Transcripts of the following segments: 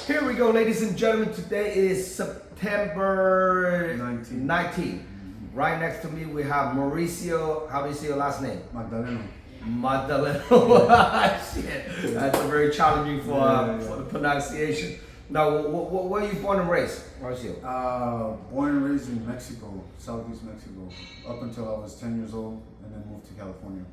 Here we go, ladies and gentlemen. Today is September 19th. Right next to me, we have Mauricio. How do you say your last name? Magdaleno. Magdaleno. Shit. That's very challenging for the pronunciation. Now, where are you born and raised, Mauricio? Born and raised in Mexico, Southeast Mexico, up until I was 10 years old, and then moved to California.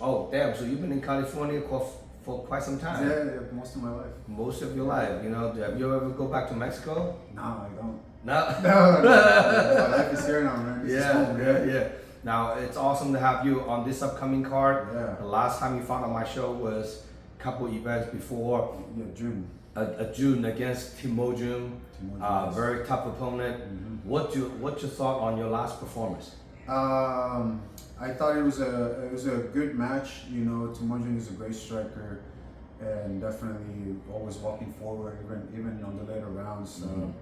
Oh, damn. So you've been in California for quite some time. Yeah, most of my life. Most of your life, you know. Have you ever go back to Mexico? No, I don't. No. No. My life is here now, man. This is home, Yeah. Now it's awesome to have you on this upcoming card. Yeah. The last time you fought on my show was a couple events before. Yeah, June. A June against Timojun. Yes. Very tough opponent. Mm-hmm. What's your thought on your last performance? I thought it was a good match. You know, Timojun is a great striker, and definitely always walking forward, even on the later rounds. Mm-hmm.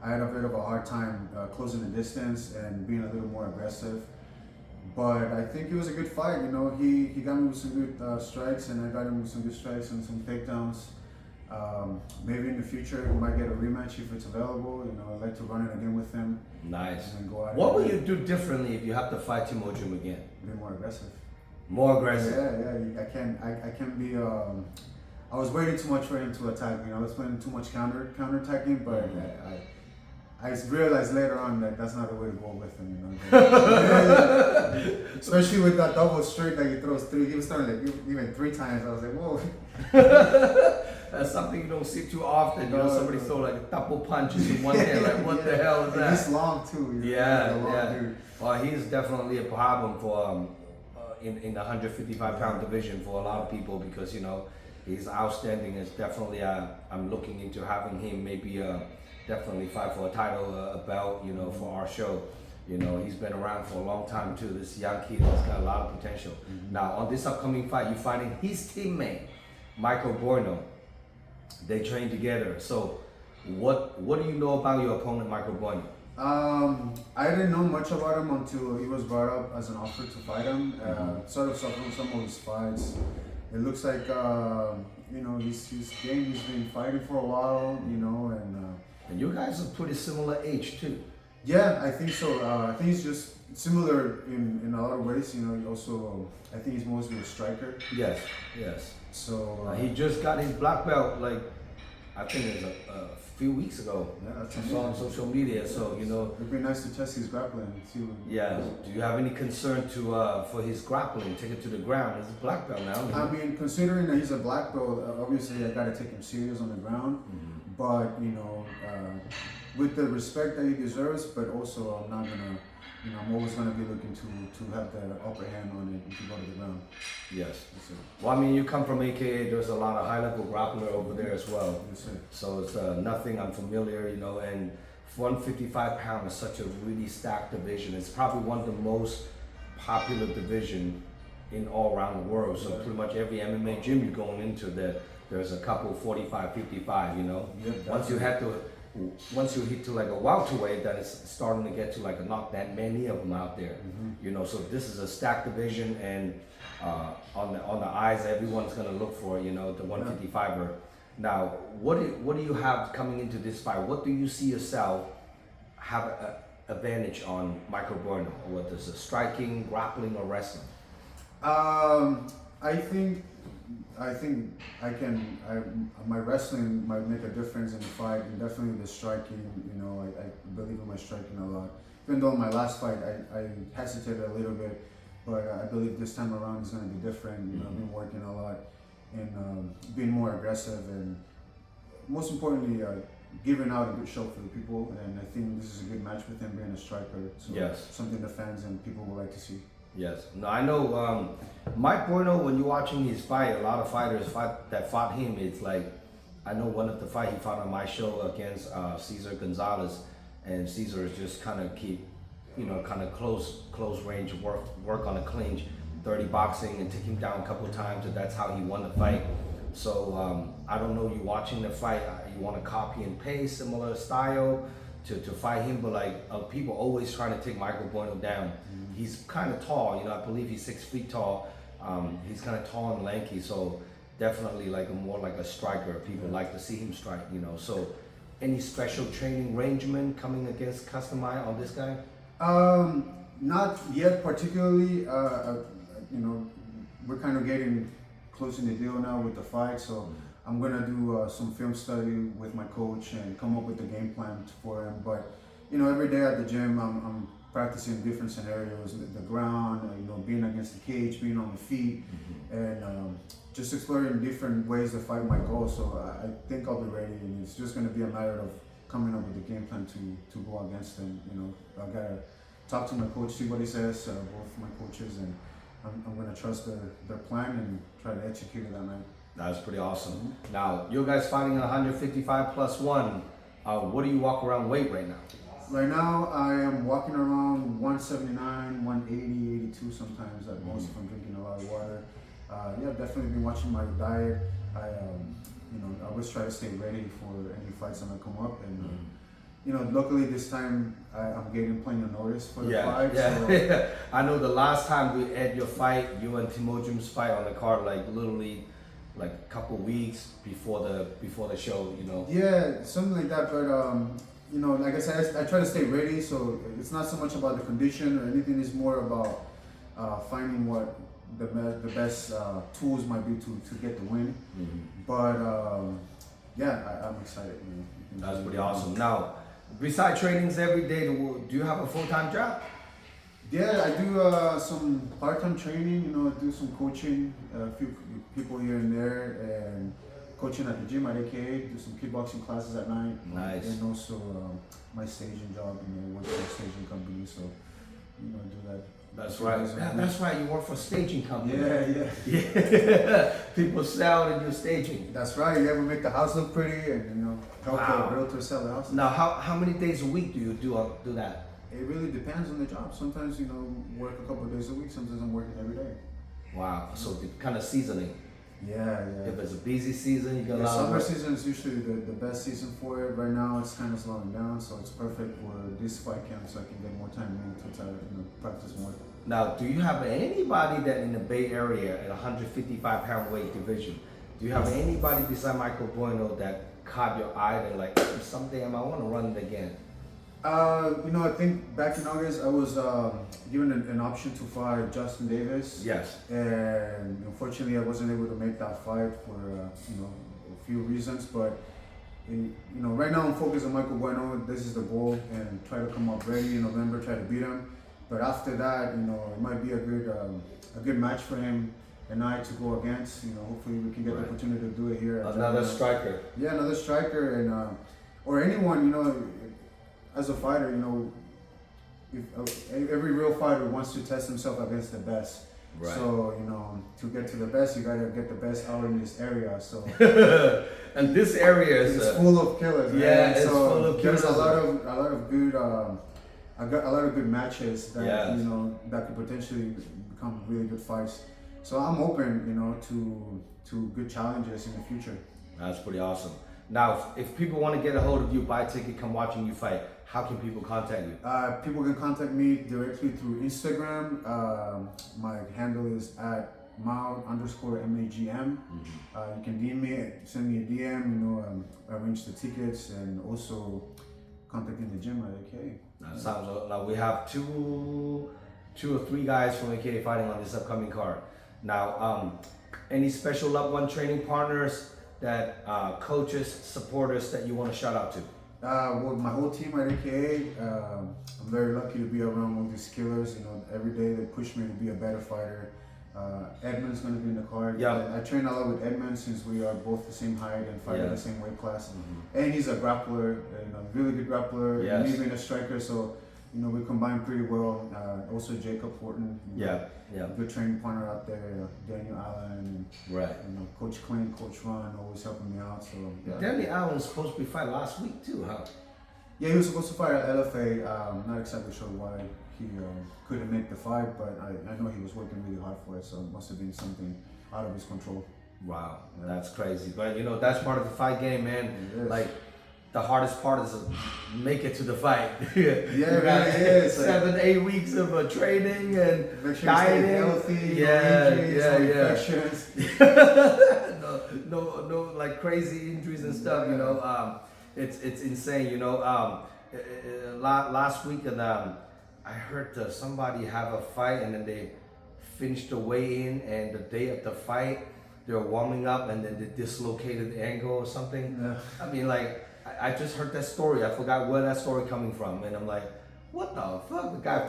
I had a bit of a hard time closing the distance and being a little more aggressive. But I think it was a good fight. You know, he got me with some good strikes, and I got him with some good strikes and some takedowns. Maybe in the future we might get a rematch if it's available. You know, I'd like to run it again with him. Nice. And go out. What will you do differently if you have to fight Timojun again? Be more aggressive. More aggressive. Yeah. I can't be. I was waiting too much for him to attack. You know, I was playing too much counter attacking, but I realized later on that that's not the way to go with him. You know, especially with that double straight that he throws through. He was throwing like even 3 times. I was like, whoa. That's something you don't see too often. You know, somebody throw like a double punches in one hand. Like, what the hell is that? He's long too. You know, Yeah. Dude. Well, he's definitely a problem for in the 155-pound division for a lot of people because you know he's outstanding. It's definitely I'm looking into having him maybe definitely fight for a title, a belt. You know, for our show. You know, he's been around for a long time too. This young kid has got a lot of potential. Mm-hmm. Now, on this upcoming fight, you're fighting his teammate, Michael Bueno. They train together. So, what do you know about your opponent, Michael Bueno? I didn't know much about him until he was brought up as an offer to fight him. Sort of saw some of his fights. It looks like you know he's been fighting for a while. You know, and you guys are pretty similar age too. Yeah, I think so. I think he's just similar in a lot of ways. You know, also I think he's mostly a striker. Yes. So he just got his black belt like I think it was a few weeks ago. Yeah, that's I saw on social media. So you know, it'd be nice to test his grappling. See what, yeah. Do you have any concern for his grappling? Take it to the ground. He's a black belt now. I mean, considering that he's a black belt, obviously I gotta take him serious on the ground. Mm-hmm. But you know, with the respect that he deserves, but also I'm not gonna. You know, I'm always going to be looking to have the upper hand on it to go to the ground. Yes. Well, I mean, you come from AKA. There's a lot of high-level grappler over there as well. Yes, sir. So it's nothing unfamiliar, you know. And 155 pound is such a really stacked division. It's probably one of the most popular division in all around the world. So pretty much every MMA gym you're going into, there's a couple 45, 55. You know. Yep, Once you hit to like a welterweight, then it's starting to get to like not that many of them out there, you know. So this is a stacked division, and on the eyes, everyone's gonna look for, you know, the 155er. Now, what do you have coming into this fight? What do you see yourself have an advantage on Michael Bueno? What is it, striking, grappling, or wrestling? I think my wrestling might make a difference in the fight, and definitely the striking. You know, I believe in my striking a lot. Even though in my last fight I hesitated a little bit, but I believe this time around is going to be different. You know, I've been working a lot and being more aggressive, and most importantly, giving out a good show for the people. And I think this is a good match with him being a striker. So yes, something the fans and people would like to see. Yes. No, I know Mike Bueno, when you're watching his fight, a lot of fighters that fought him, it's like, I know one of the fight he fought on my show against Cesar Gonzalez, and Cesar is just kind of keep, you know, kind of close range work on a clinch, dirty boxing, and take him down a couple of times, and that's how he won the fight. So I don't know, you watching the fight, you want to copy and paste similar style to fight him, but like people always trying to take Michael Bueno down. He's kind of tall, you know, I believe he's 6 feet tall. He's kind of tall and lanky, so definitely like a more like a striker. People like to see him strike, you know. So, any special training regimen coming against Customized on this guy? Not yet particularly. You know, we're kind of getting close in the deal now with the fight, so I'm gonna do some film study with my coach and come up with the game plan for him. But you know, every day at the gym, I'm practicing different scenarios: the ground, you know, being against the cage, being on the feet, and just exploring different ways the fight might go. So I think I'll be ready, and it's just gonna be a matter of coming up with a game plan to go against them. You know, I gotta talk to my coach, see what he says, both my coaches, and I'm gonna trust their plan and try to execute it that night. That's pretty awesome. Now, you guys fighting 155 plus one. What do you walk around weight right now? Right now, I am walking around 179, 180, 82 sometimes at most if I'm drinking a lot of water. Yeah, definitely been watching my diet. You know, I always try to stay ready for any fights that might come up, and you know, luckily this time I'm getting plenty of notice for the fight. Yeah. So. I know the last time we had your fight, you and Timojim's fight on the card, like literally, like a couple weeks before the show. You know. Yeah, something like that. But you know, like I said, I try to stay ready. So it's not so much about the condition or anything. It's more about finding what the best tools might be to get the win. But yeah, I'm excited. You know. That's pretty awesome. Now, besides trainings every day, do you have a full-time job? Yeah, I do some part-time training. You know, I do some coaching, a few people here and there, and coaching at the gym at AKA. Do some kickboxing classes at night. Nice. And also my staging job. You know, work for a staging company. So you know, I do that. That's right. That's right. You work for a staging company. Yeah. People sell and you're staging. That's right. You ever make the house look pretty, and you know, help the realtor sell the house. Now, how many days a week do you do that? It really depends on the job. Sometimes, you know, work a couple of days a week. Sometimes I'm working every day. Wow. So the kind of seasoning. Yeah. If it's a busy season, you got a lot of summer work. season is usually the best season for it. Right now, it's kind of slowing down, so it's perfect for this fight camp, so I can get more time in to practice more. Now, do you have anybody that in the Bay Area at 155 pound weight division? Do you have anybody beside Michael Bueno that caught your eye that like someday I might want to run it again? You know, I think back in August I was given an option to fight Justin Davis. Yes. And unfortunately, I wasn't able to make that fight for you know, a few reasons. But you know, right now I'm focused on Michael Bueno. This is the goal, and try to come up ready in November, try to beat him. But after that, you know, it might be a good match for him and I to go against. You know, hopefully we can get the opportunity to do it here. Another striker. Yeah, another striker, and or anyone. You know, as a fighter, you know, if, every real fighter wants to test himself against the best. Right. So, you know, to get to the best, you gotta get the best out in this area. So, and this area is full of killers. Yeah, it's so full of killers. There's a lot of good. I got a lot of good matches that you know that could potentially become really good fights. So I'm open, you know, to good challenges in the future. That's pretty awesome. Now, if people want to get a hold of you, buy a ticket, come watching you fight, how can people contact you? People can contact me directly through Instagram. My handle is at @Mao_MAGM. You can DM me, send me a DM, you know, arrange the tickets, and also contact me in the gym at AKA. That sounds like we have two or three guys from AKA fighting on this upcoming card. Now, any special loved one training partners that coaches, supporters that you want to shout out to? Well, my whole team at AKA, I'm very lucky to be around all these killers. You know, every day they push me to be a better fighter. Edmund's going to be in the card. Yeah. I train a lot with Edmund since we are both the same height and fight in the same weight class. And he's a grappler, you know, really good grappler. Yes. And me being a striker, so you know we combine pretty well. Also Jacob Horton. You know, good training partner out there. Daniel Allen. And, right. You know, Coach Clint, Coach Ron, always helping me out. So yeah. Daniel Allen was supposed to be fighting last week too, huh? Yeah, he was supposed to fight at LFA. Not exactly sure why he couldn't make the fight, but I know he was working really hard for it, so it must have been something out of his control. Wow, that's crazy. But you know, that's part of the fight game, man. Like, the hardest part is to make it to the fight. Yeah, it really is. 7-8 weeks of training and make sure dieting. You stay healthy, Yeah, no injuries, no infections. no like crazy injuries and stuff. You know, it's insane. You know, last week and I heard somebody have a fight and then they finished the weigh-in, and the day of the fight they were warming up and then they dislocated the ankle or something. Yeah. I mean, like I just heard that story. I forgot where that story coming from, and I'm like, what the fuck? The guy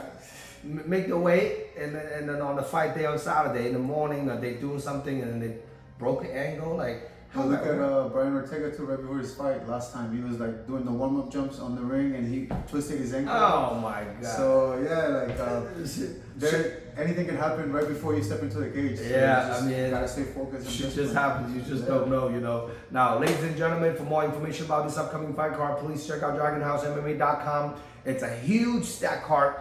make the weight, and then on the fight day on Saturday in the morning, they doing something and then they broke the ankle. Like, how look at Brian Ortega too, right before his fight last time. He was like doing the warm-up jumps on the ring and he twisted his ankle. Oh my god. So yeah, like anything can happen right before you step into the cage. So yeah, just, I mean, you gotta stay focused. Shit just happens. You just don't know, you know. Now, ladies and gentlemen, for more information about this upcoming fight card, please check out DragonHouseMMA.com. It's a huge stack card,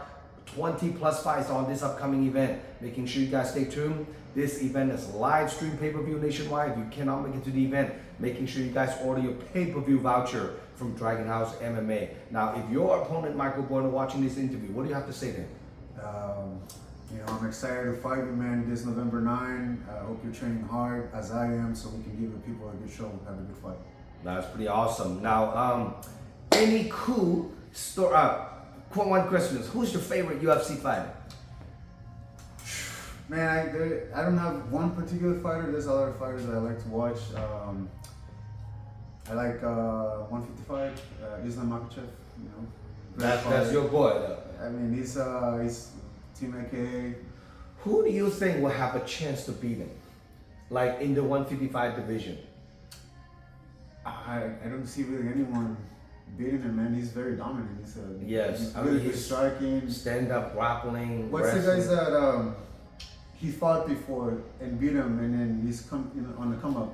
20 plus fights on this upcoming event. Making sure you guys stay tuned. This event is live stream pay-per-view nationwide. If you cannot make it to the event, making sure you guys order your pay-per-view voucher from Dragon House MMA. Now, if your opponent, Michael Bueno, watching this interview, what do you have to say to him? You know, I'm excited to fight you, man, this November 9. I hope you're training hard, as I am, so we can give the people a good show and have a good fight. That's pretty awesome. Now, any cool story? One question is, who's your favorite UFC fighter? Man, I don't have one particular fighter. There's a lot of fighters that I like to watch. I like 155, Islam Makhachev. You know, That's your boy, though. I mean, he's Team AKA. Who do you think will have a chance to beat him? Like in the 155 division? I don't see really anyone beating him, man. He's very dominant. He's really good striking. Stand-up grappling. What's wrestling. the guys that he fought before and beat him, and then he's on the come up?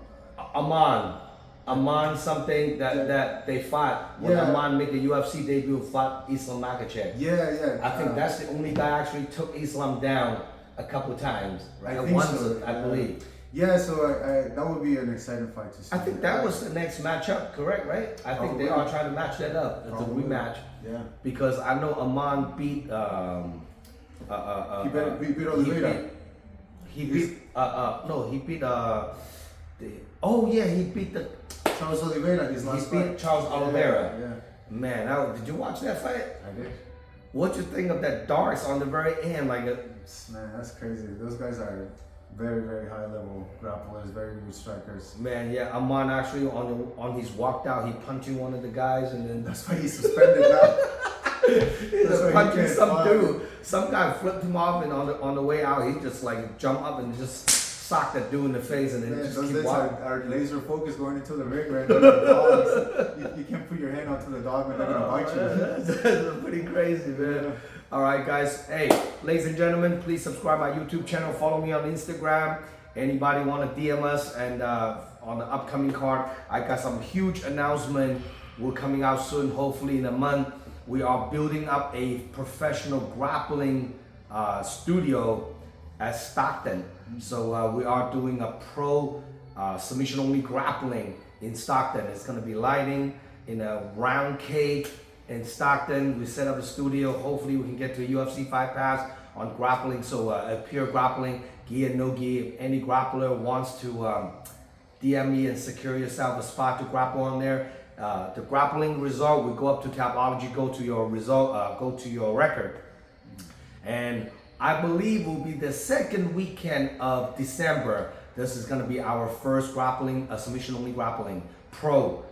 Aman something that they fought when Aman made the UFC debut, fought Islam Makhachev. Yeah. I think that's the only guy actually took Islam down a couple times, right? I believe. Yeah, so that would be an exciting fight to see. I think that was the next matchup, correct, right? I think they are trying to match that up. It's a rematch. Yeah. Because I know Aman beat he beat Oliveira. He beat the Charles Oliveira. He beat Charles Oliveira. Yeah. Man, did you watch that fight? I did. What you think of that darts on the very end? Man, that's crazy. Those guys are very, very high level grapplers, very good strikers. Man, yeah, Aman actually on his walked out, he punching one of the guys, and then that's why he's suspended now. He's punching some dude. Some guy flipped him off, and on the way out, he just like jumped up and just socked that dude in the face, and then just those keep days walking. are laser focused going into the ring, right? Dogs. You can't put your hand onto the dog when they're gonna bite you. That's pretty crazy, man. Yeah. All right, guys. Hey, ladies and gentlemen, please subscribe my YouTube channel. Follow me on Instagram. Anybody want to DM us? And on the upcoming card, I got some huge announcement. We're coming out soon, hopefully in a month. We are building up a professional grappling studio at Stockton. So we are doing a pro submission only grappling in Stockton. It's going to be lighting in a round cage in Stockton. We set up a studio. Hopefully we can get to a UFC fight pass on grappling. So a pure grappling, gi and no gi. If any grappler wants to DM me and secure yourself a spot to grapple on there. The grappling result, we go up to Tapology, go to your result, go to your record. And I believe will be the second weekend of December. This is going to be our first grappling, submission only grappling pro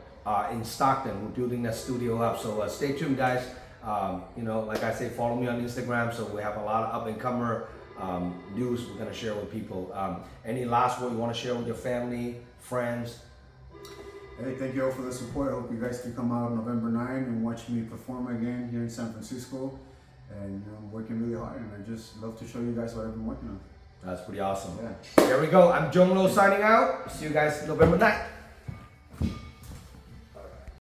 in Stockton. We're building that studio up. So stay tuned, guys. You know, like I say, follow me on Instagram. So we have a lot of up and comer news we're going to share with people. Any last word you want to share with your family, friends? Hey, thank you all for the support. I hope you guys can come out November 9 and watch me perform again here in San Francisco. And I'm working really hard, and I just love to show you guys what I've been working on. That's pretty awesome. Yeah. There we go. I'm Zhong signing out. See you guys November 9th.